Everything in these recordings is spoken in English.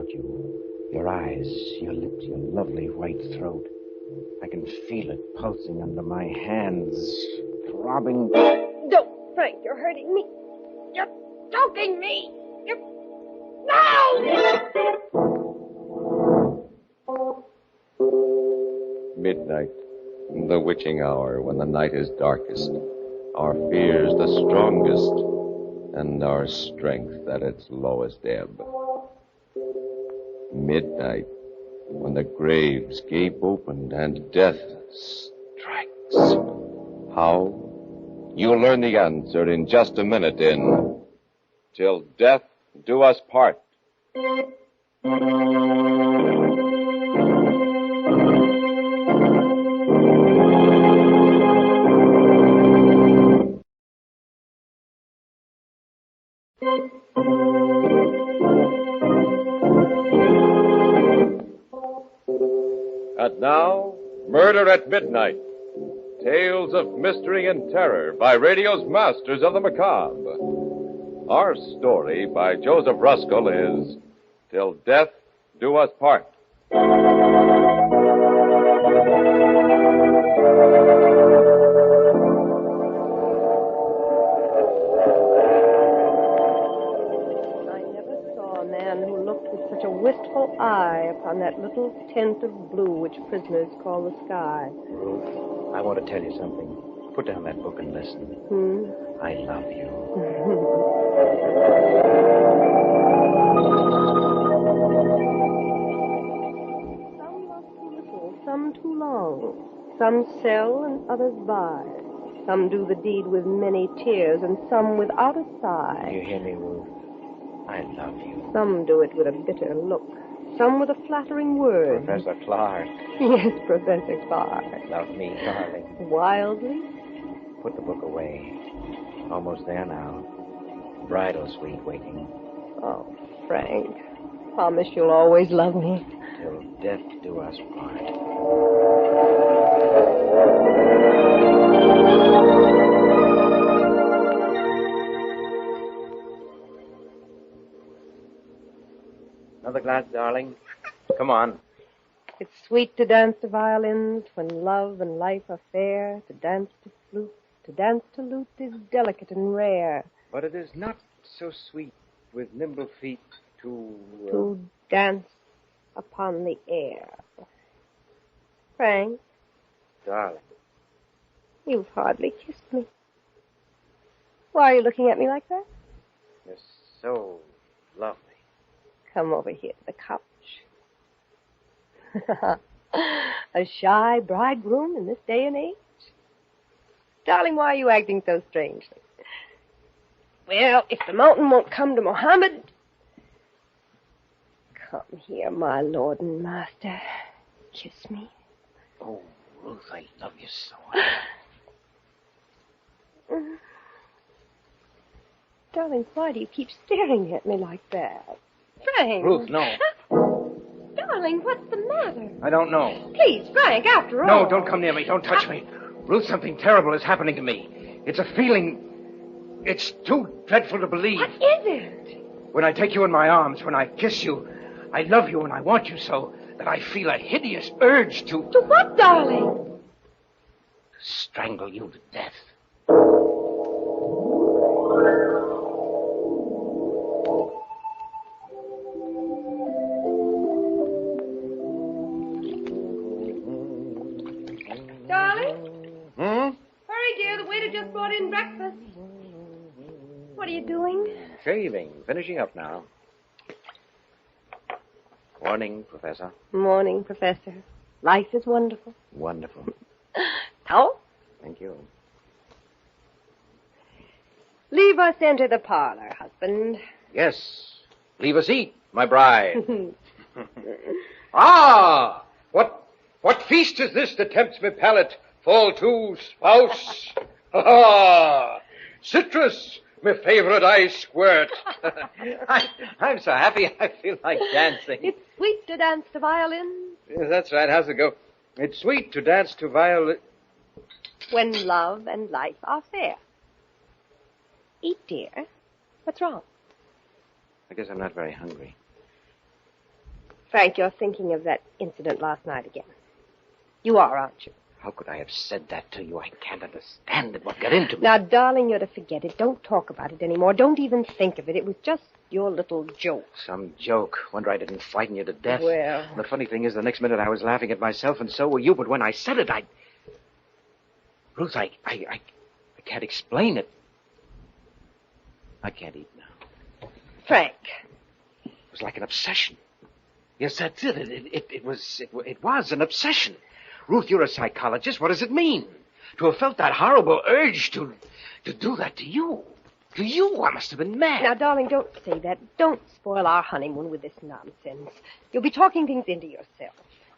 about you. Your eyes, your lips, your lovely white throat. I can feel it pulsing under my hands, throbbing. Don't, Frank, you're hurting me. You're choking me. No! Midnight, the witching hour when the night is darkest, our fears the strongest, and our strength at its lowest ebb. Midnight, when the graves gape open and death strikes. How? You'll learn the answer in just a minute in Till Death Do Us Part. And now, Murder at Midnight. Tales of mystery and terror by radio's masters of the macabre. Our story by Joseph Ruskell is Till Death Do Us Part. Wistful eye upon that little tint of blue which prisoners call the sky. Ruth, I want to tell you something. Put down that book and listen. I love you. Some love too little, some too long. Some sell and others buy. Some do the deed with many tears and some without a sigh. You hear me, Ruth? I love you. Some do it with a bitter look. Some with a flattering word. Professor Clark. Yes, Professor Clark. Love me, darling. Wildly? Put the book away. Almost there now. Bridal suite waiting. Oh, Frank. Promise you'll always love me. Till death do us part. Another glass, darling. Come on. It's sweet to dance to violins when love and life are fair. To dance to flute, to dance to lute is delicate and rare. But it is not so sweet with nimble feet to dance upon the air. Frank. Darling. You've hardly kissed me. Why are you looking at me like that? You're so lovely. Come over here to the couch. A shy bridegroom in this day and age? Darling, why are you acting so strangely? Well, if the mountain won't come to Mohammed... Come here, my lord and master. Kiss me. Oh, Ruth, I love you so. Darling, why do you keep staring at me like that? Frank! Ruth, no. Darling, what's the matter? I don't know. Please, Frank, after all... No, don't come near me. Don't touch me. Ruth, something terrible is happening to me. It's a feeling... It's too dreadful to believe. What is it? When I take you in my arms, when I kiss you, I love you and I want you so that I feel a hideous urge to... To what, darling? Strangle you to death. Just brought in breakfast. What are you doing? Shaving. Finishing up now. Morning, Professor. Morning, Professor. Life is wonderful. Wonderful. How? Thank you. Leave us enter the parlor, husband. Yes. Leave us eat, my bride. Ah! What feast is this that tempts me palate? Fall to, spouse. Ah! Citrus, my favorite ice squirt. I'm so happy I feel like dancing. It's sweet to dance to violin. Yes, that's right. How's it go? It's sweet to dance to violin. When love and life are fair. Eat, dear. What's wrong? I guess I'm not very hungry. Frank, you're thinking of that incident last night again. You are, aren't you? How could I have said that to you? I can't understand it. What got into me? Now, darling, you're to forget it. Don't talk about it anymore. Don't even think of it. It was just your little joke. Some joke. Wonder I didn't frighten you to death. Well... The funny thing is, the next minute I was laughing at myself, and so were you. But when I said it, Ruth, I can't explain it. I can't eat now. Frank. It was like an obsession. Yes, that's it. It was an obsession. Ruth, you're a psychologist. What does it mean? To have felt that horrible urge to do that to you. To you, I must have been mad. Now, darling, don't say that. Don't spoil our honeymoon with this nonsense. You'll be talking things into yourself.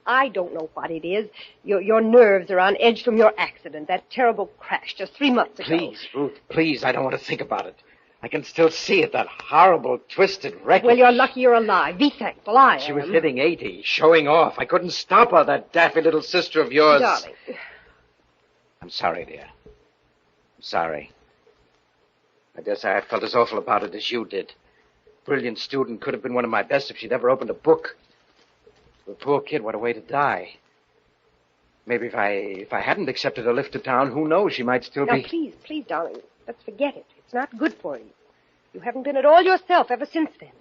I don't know what it is. Your nerves are on edge from your accident, that terrible crash just 3 months ago. Please, Ruth, please, I don't want to think about it. I can still see it, that horrible, twisted wreckage. Well, you're lucky you're alive. Be thankful I am. She was hitting 80, showing off. I couldn't stop her, that daffy little sister of yours. Darling. I'm sorry, dear. I'm sorry. I dare say I felt as awful about it as you did. Brilliant student, could have been one of my best if she'd ever opened a book. The poor kid, what a way to die. Maybe if I hadn't accepted a lift to town, who knows, she might still be... Now, please, darling, let's forget it. It's not good for you. You haven't been at all yourself ever since then.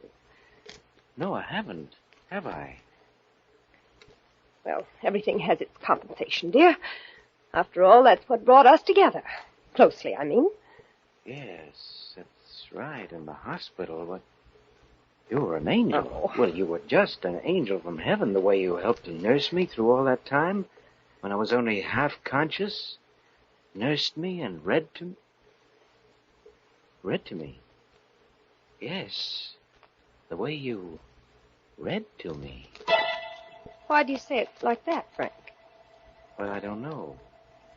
No, I haven't. Have I? Well, everything has its compensation, dear. After all, that's what brought us together. Closely, I mean. Yes, that's right, in the hospital. What? You were an angel. Oh. Well, you were just an angel from heaven, the way you helped to nurse me through all that time, when I was only half conscious. Nursed me and read to me. Read to me? Yes, the way you read to me. Why do you say it like that, Frank? Well, I don't know.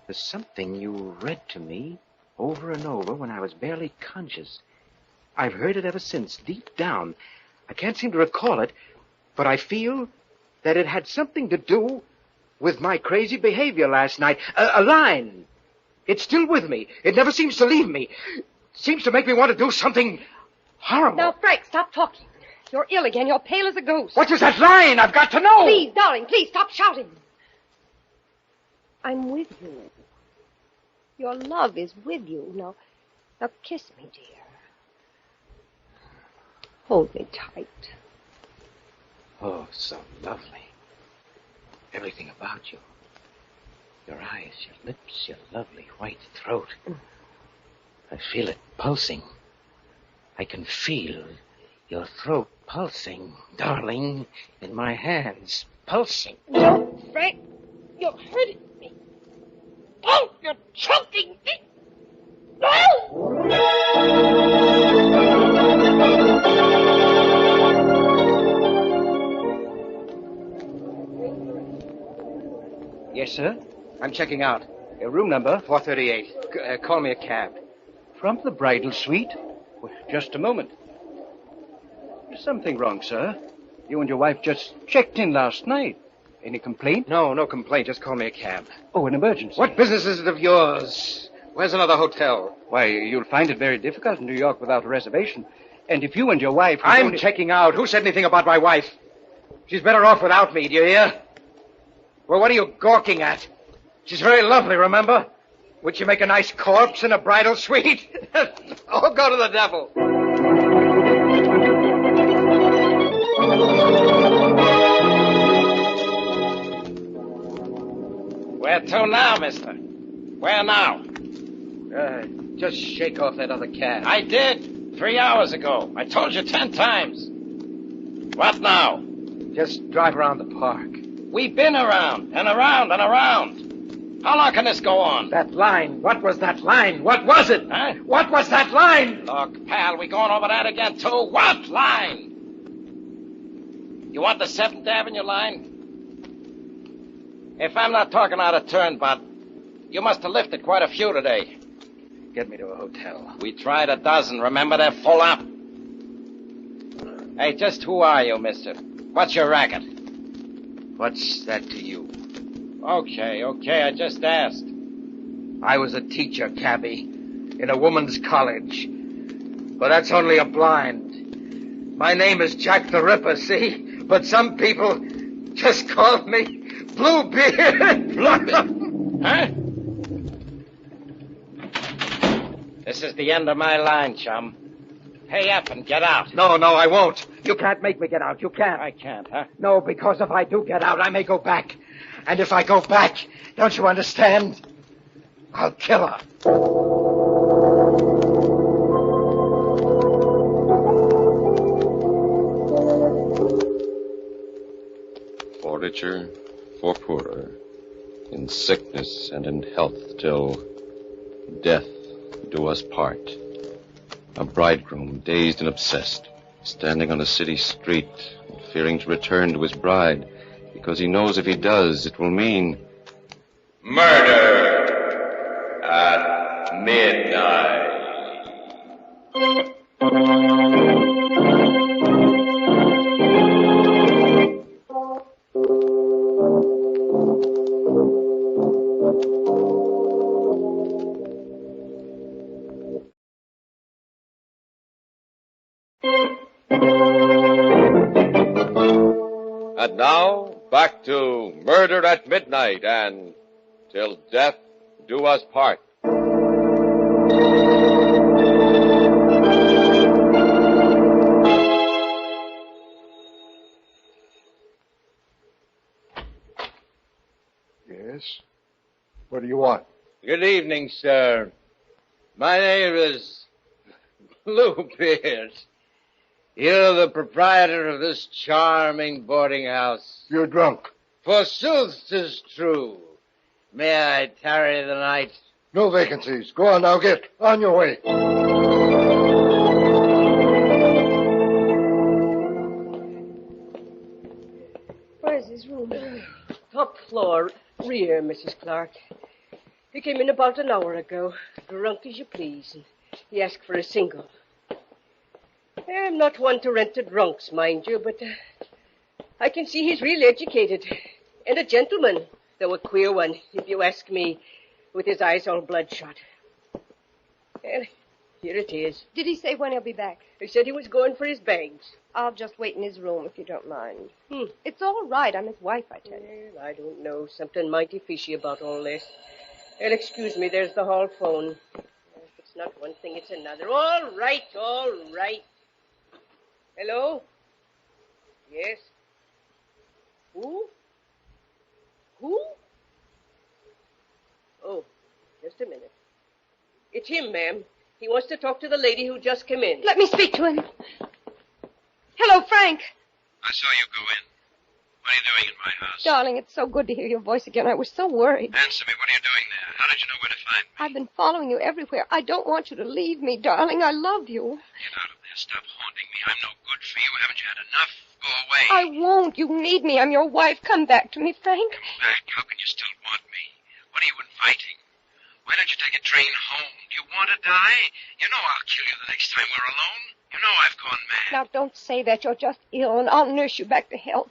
There's something you read to me over and over when I was barely conscious. I've heard it ever since, deep down. I can't seem to recall it, but I feel that it had something to do with my crazy behavior last night. A line. It's still with me. It never seems to leave me. Seems to make me want to do something horrible. Now, Frank, stop talking. You're ill again. You're pale as a ghost. What was that line? I've got to know. Please, darling, please, stop shouting. I'm with you. Your love is with you. Now kiss me, dear. Hold me tight. Oh, so lovely. Everything about you. Your eyes, your lips, your lovely white throat. I feel it pulsing. I can feel your throat pulsing, darling, in my hands, pulsing. No, Frank, you're hurting me. Oh, you're choking me. No! Yes, sir. I'm checking out. Room number 438. Call me a cab. From the bridal suite? Well, just a moment. There's something wrong, sir. You and your wife just checked in last night. Any complaint? No complaint. Just call me a cab. Oh, an emergency. What business is it of yours? Where's another hotel? Why, you'll find it very difficult in New York without a reservation. And if you and your wife... I'm checking out. Who said anything about my wife? She's better off without me, do you hear? Well, what are you gawking at? She's very lovely, remember? Would she make a nice corpse in a bridal suite? Oh, go to the devil. Where to now, mister? Where now? Just shake off that other cab. I did 3 hours ago. I told you 10 times. What now? Just drive around the park. We've been around and around and around. How long can this go on? That line. What was that line? What was it? Huh? What was that line? Look, pal, we going over that again, too? What line? You want the 7th Avenue line? If I'm not talking out of turn, Bud, you must have lifted quite a few today. Get me to a hotel. We tried a dozen. Remember, they're full up. Hey, just who are you, mister? What's your racket? What's that to you? Okay, I just asked. I was a teacher, cabby, in a woman's college. But that's only a blind. My name is Jack the Ripper, see? but some people just call me Bluebeard. Bluebeard? Huh? This is the end of my line, chum. Pay up and get out. No, I won't. You can't make me get out. You can't. I can't, huh? No, because if I do get out, I may go back. And if I go back, don't you understand? I'll kill her. For richer, for poorer, in sickness and in health, till death do us part. A bridegroom, dazed and obsessed, standing on a city street, fearing to return to his bride, because he knows if he does, it will mean murder at midnight. And now, back to Murder at Midnight and Till Death Do Us Part. Yes? What do you want? Good evening, sir. My name is Bluebeard. You're the proprietor of this charming boarding house. You're drunk. Forsooth 'tis true. May I tarry the night? No vacancies. Go on now, get on your way. Where's his room? Top floor, rear, Mrs. Clark. He came in about an hour ago, drunk as you please, and he asked for a single. I'm not one to rent to drunks, mind you, but I can see he's real educated. And a gentleman, though a queer one, if you ask me, with his eyes all bloodshot. Well, here it is. Did he say when he'll be back? He said he was going for his bags. I'll just wait in his room if you don't mind. It's all right. I'm his wife, I tell you. Well, I don't know. Something mighty fishy about all this. Well, excuse me, there's the hall phone. If it's not one thing, it's another. All right, all right. Hello? Yes? Who? Who? Oh, just a minute. It's him, ma'am. He wants to talk to the lady who just came in. Let me speak to him. Hello, Frank. I saw you go in. What are you doing in my house? Darling, it's so good to hear your voice again. I was so worried. Answer me, what are you doing there? How did you know where to find me? I've been following you everywhere. I don't want you to leave me, darling. I love you. Get out of there. Stop haunting me. I'm no good for you. Haven't you had enough? Go away. I won't. You need me. I'm your wife. Come back to me, Frank. Back? How can you still want me? What are you inviting? Why don't you take a train home? Do you want to die? You know I'll kill you the next time we're alone. You know I've gone mad. Now, don't say that. You're just ill, and I'll nurse you back to health.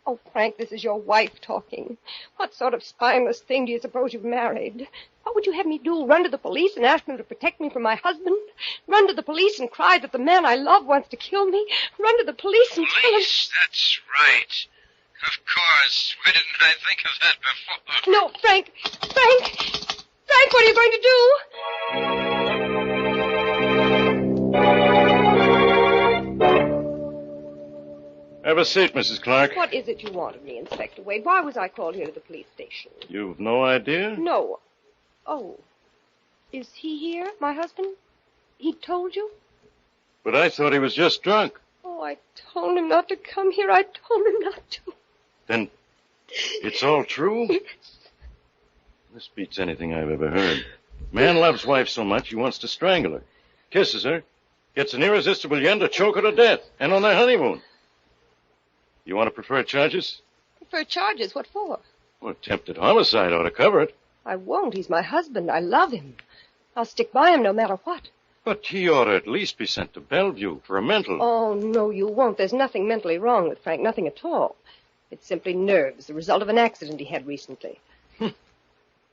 Oh, Frank, this is your wife talking. What sort of spineless thing do you suppose you've married? What would you have me do? Run to the police and ask them to protect me from my husband? Run to the police and cry that the man I love wants to kill me? Run to the police and tell them... Police? That's right. Of course. Why didn't I think of that before? No, Frank! Frank, what are you going to do? Have a seat, Mrs. Clark. What is it you want of me, Inspector Wade? Why was I called here to the police station? You've no idea? No. Oh. Is he here, my husband? He told you? But I thought he was just drunk. Oh, I told him not to come here. I told him not to. Then it's all true? Yes. This beats anything I've ever heard. Man loves wife so much he wants to strangle her. Kisses her. Gets an irresistible yen to choke her to death. And on their honeymoon. You want to prefer charges? Prefer charges? What for? Well, attempted homicide ought to cover it. I won't. He's my husband. I love him. I'll stick by him no matter what. But he ought to at least be sent to Bellevue for a mental. Oh, no, you won't. There's nothing mentally wrong with Frank. Nothing at all. It's simply nerves, the result of an accident he had recently.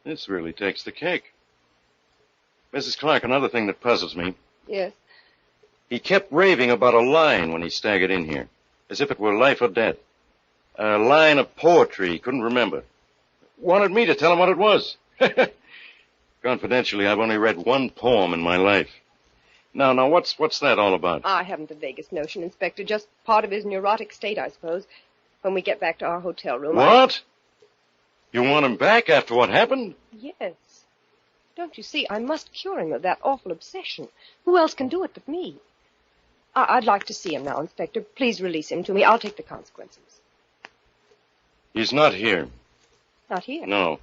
This really takes the cake. Mrs. Clark, another thing that puzzles me. Yes? He kept raving about a line when he staggered in here. as if it were life or death. A line of poetry he couldn't remember. Wanted me to tell him what it was. Confidentially, I've only read one poem in my life. Now, what's that all about? I haven't the vaguest notion, Inspector. Just part of his neurotic state, I suppose. When we get back to our hotel room. What? You want him back after what happened? Yes. Don't you see, I must cure him of that awful obsession. Who else can do it but me? I'd like to see him now, Inspector. Please release him to me. I'll take the consequences. He's not here. Not here? No.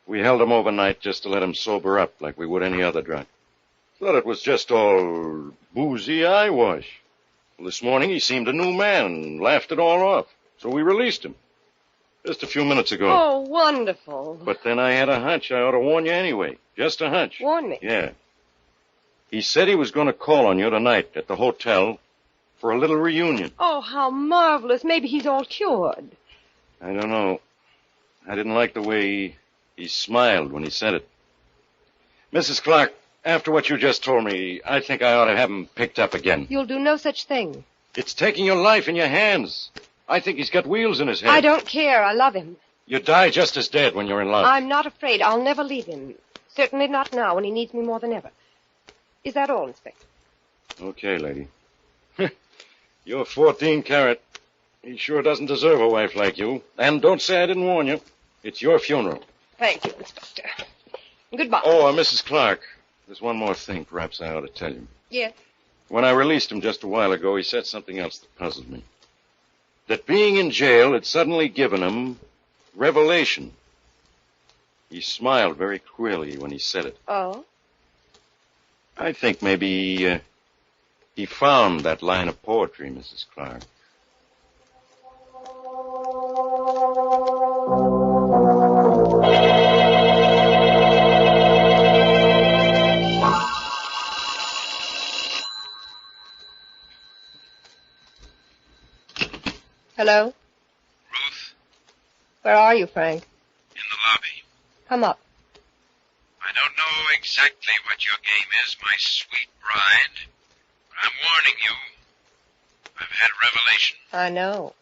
We held him overnight just to let him sober up like we would any other drunk. Thought it was just all boozy eyewash. Well, this morning he seemed a new man and laughed it all off. So we released him. Just a few minutes ago. Oh, wonderful. But then I had a hunch I ought to warn you anyway. Just a hunch. Warn me? Yeah. He said he was going to call on you tonight at the hotel for a little reunion. Oh, how marvelous. Maybe he's all cured. I don't know. I didn't like the way he smiled when he said it. Mrs. Clark, after what you just told me, I think I ought to have him picked up again. You'll do no such thing. It's taking your life in your hands. I think he's got wheels in his head. I don't care. I love him. You die just as dead when you're in love. I'm not afraid. I'll never leave him. Certainly not now when he needs me more than ever. Is that all, Inspector? Okay, lady. You're 14 carat. He sure doesn't deserve a wife like you. And don't say I didn't warn you. It's your funeral. Thank you, Inspector. Goodbye. Oh, Mrs. Clark, there's one more thing perhaps I ought to tell you. Yes? When I released him just a while ago, he said something else that puzzled me. That being in jail had suddenly given him revelation. He smiled very queerly when he said it. Oh? I think maybe he found that line of poetry, Mrs. Clark. Hello? Ruth, Where are you, Frank? in the lobby. Come up. I don't know exactly what your game is, my sweet bride, but I'm warning you. I've had a revelation. I know.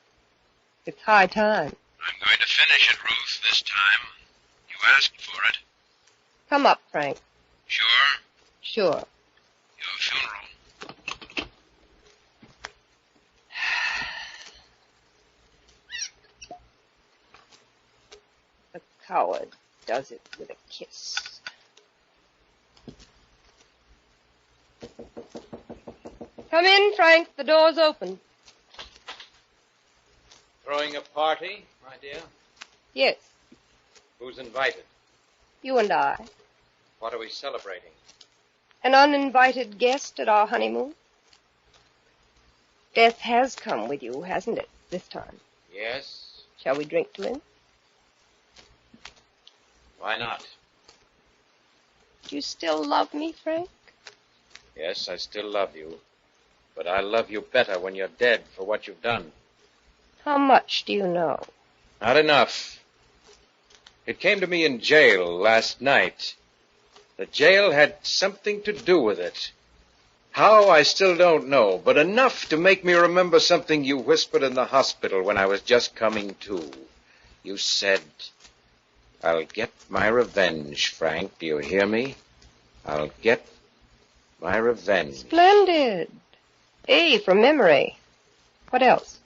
It's high time. I'm going to finish it, Ruth, this time. You asked for it. Come up, Frank. Sure? Sure. Your funeral. The coward does it with a kiss. Come in, Frank. The door's open. Throwing a party, my dear? Yes, Who's invited? you and I. What are we celebrating? An uninvited guest at our honeymoon. Death has come with you, hasn't it, this time? Yes. Shall we drink to him? Why not? Do you still love me, Frank? Yes, I still love you. But I love you better when you're dead for what you've done. How much do you know? Not enough. It came to me in jail last night. The jail had something to do with it. How, I still don't know, but enough to make me remember something you whispered in the hospital when I was just coming to. You said, "I'll get my revenge, Frank. Do you hear me? I'll get my revenge." Splendid. Hey, from memory. What else?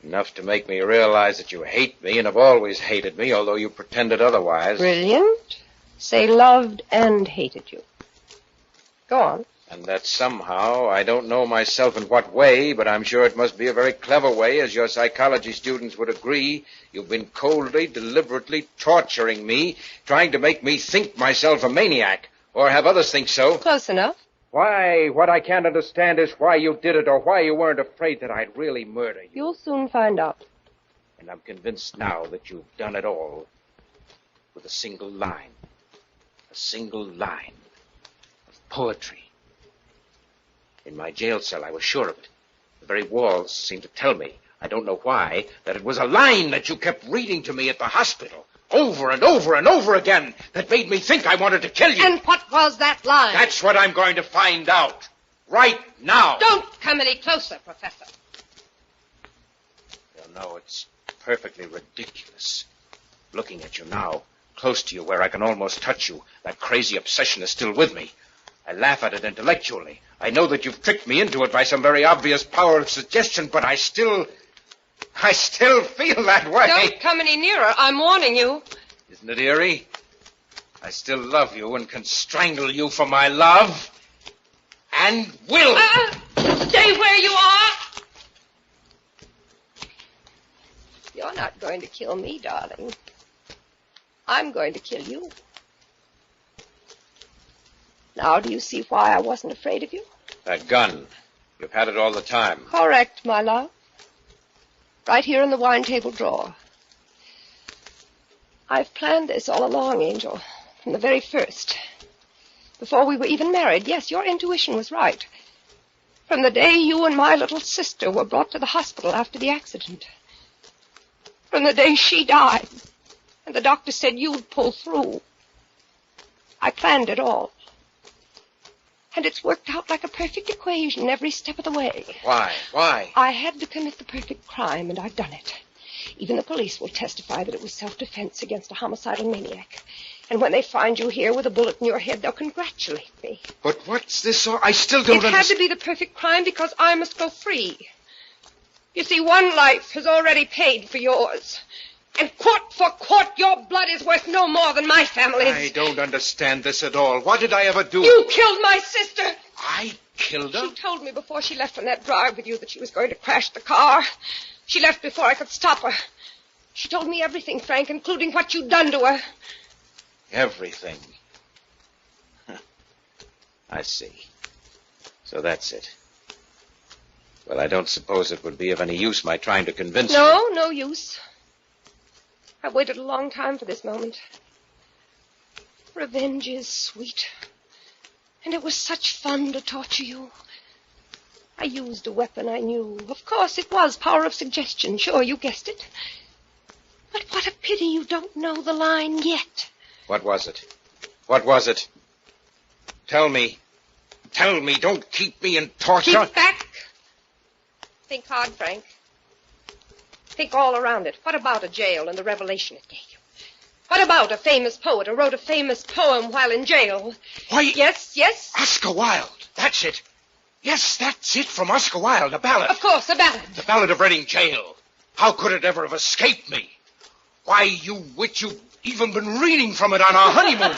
Enough to make me realize that you hate me and have always hated me, although you pretended otherwise. Brilliant. Say loved and hated you. Go on. And that somehow, I don't know myself in what way, but I'm sure it must be a very clever way, as your psychology students would agree, you've been coldly, deliberately torturing me, trying to make me think myself a maniac, or have others think so. Close enough. Why, what I can't understand is why you did it, or why you weren't afraid that I'd really murder you. You'll soon find out. And I'm convinced now that you've done it all with a single line. A single line of poetry. In my jail cell, I was sure of it. The very walls seemed to tell me, I don't know why, that it was a line that you kept reading to me at the hospital, over and over and over again, that made me think I wanted to kill you. And what was that line? That's what I'm going to find out. Right now. Don't come any closer, Professor. no, it's perfectly ridiculous. Looking at you now, close to you where I can almost touch you, that crazy obsession is still with me. I laugh at it intellectually. I know that you've tricked me into it by some very obvious power of suggestion, but I still feel that way. Don't come any nearer. I'm warning you. Isn't it eerie? I still love you and can strangle you for my love. And will. Stay where you are. You're not going to kill me, darling. I'm going to kill you. Now, do you see why I wasn't afraid of you? That gun. You've had it all the time. Correct, my love. Right here in the wine table drawer. I've planned this all along, Angel, from the very first. Before we were even married. Yes, your intuition was right. From the day you and my little sister were brought to the hospital after the accident. From the day she died, and the doctor said you'd pull through. I planned it all. And it's worked out like a perfect equation every step of the way. Why? Why? I had to commit the perfect crime, and I've done it. Even the police will testify that it was self-defense against a homicidal maniac. And when they find you here with a bullet in your head, they'll congratulate me. But what's this all? I still don't understand. It had to be the perfect crime because I must go free. You see, one life has already paid for yours. And quart for quart, your blood is worth no more than my family's. I don't understand this at all. What did I ever do? You killed my sister. I killed her? She told me before she left on that drive with you that she was going to crash the car. She left before I could stop her. She told me everything, Frank, including what you'd done to her. Everything. I see. So that's it. Well, I don't suppose it would be of any use my trying to convince you. No use. I've waited a long time for this moment. Revenge is sweet. And it was such fun to torture you. I used a weapon I knew. Of course, it was power of suggestion. Sure, you guessed it. But what a pity you don't know the line yet. What was it? What was it? Tell me. Tell me. Don't keep me in torture. Keep back. Think hard, Frank. Think all around it. What about a jail and the revelation it gave you? What about a famous poet who wrote a famous poem while in jail? Why... Yes? Oscar Wilde. That's it. Yes, that's it from Oscar Wilde, a ballad. Of course, a ballad. The Ballad of Reading Jail. How could it ever have escaped me? Why, you witch, you've even been reading from it on our honeymoon.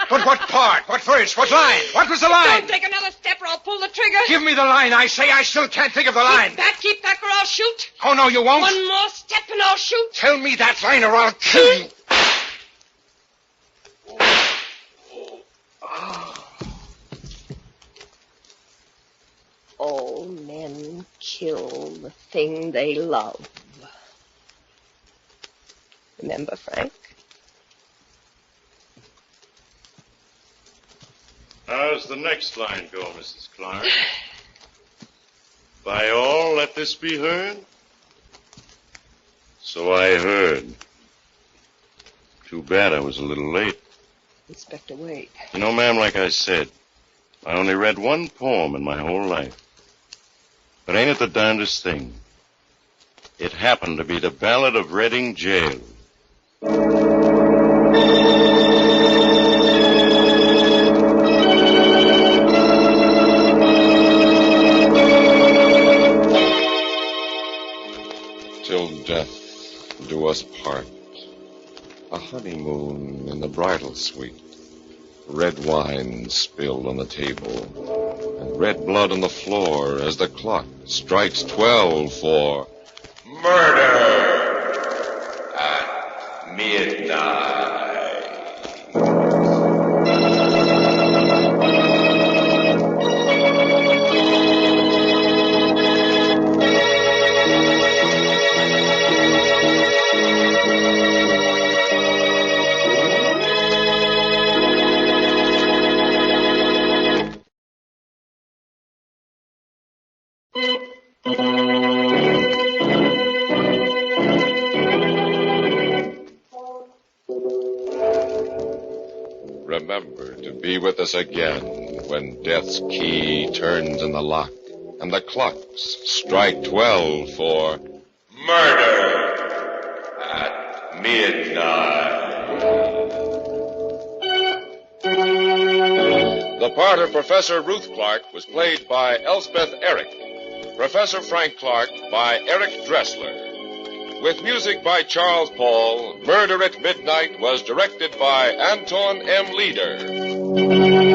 But what part? What verse? What line? What was the line? Don't take another step or I'll pull the trigger. Give me the line, I say. I still can't think of the line. Keep back or I'll shoot. Oh, no, you won't. One more step and I'll shoot. Tell me that line or I'll kill you. All men kill the thing they love. Remember, Frank? How's the next line go, Mrs. Clark? By all, let this be heard? So I heard. Too bad I was a little late. Inspector Wade. You know, ma'am, like I said, I only read one poem in my whole life. But ain't it the darndest thing? It happened to be the Ballad of Reading Jail. Till death do us part. A honeymoon in the bridal suite. Red wine spilled on the table. And red blood on the floor as the clock strikes 12 for murder at midnight. Remember to be with us again when death's key turns in the lock and the clocks strike 12 for Murder at Midnight. The part of Professor Ruth Clark was played by Elspeth Eric. Professor Frank Clark by Eric Dressler. With music by Charles Paul, Murder at Midnight was directed by Anton M. Leader.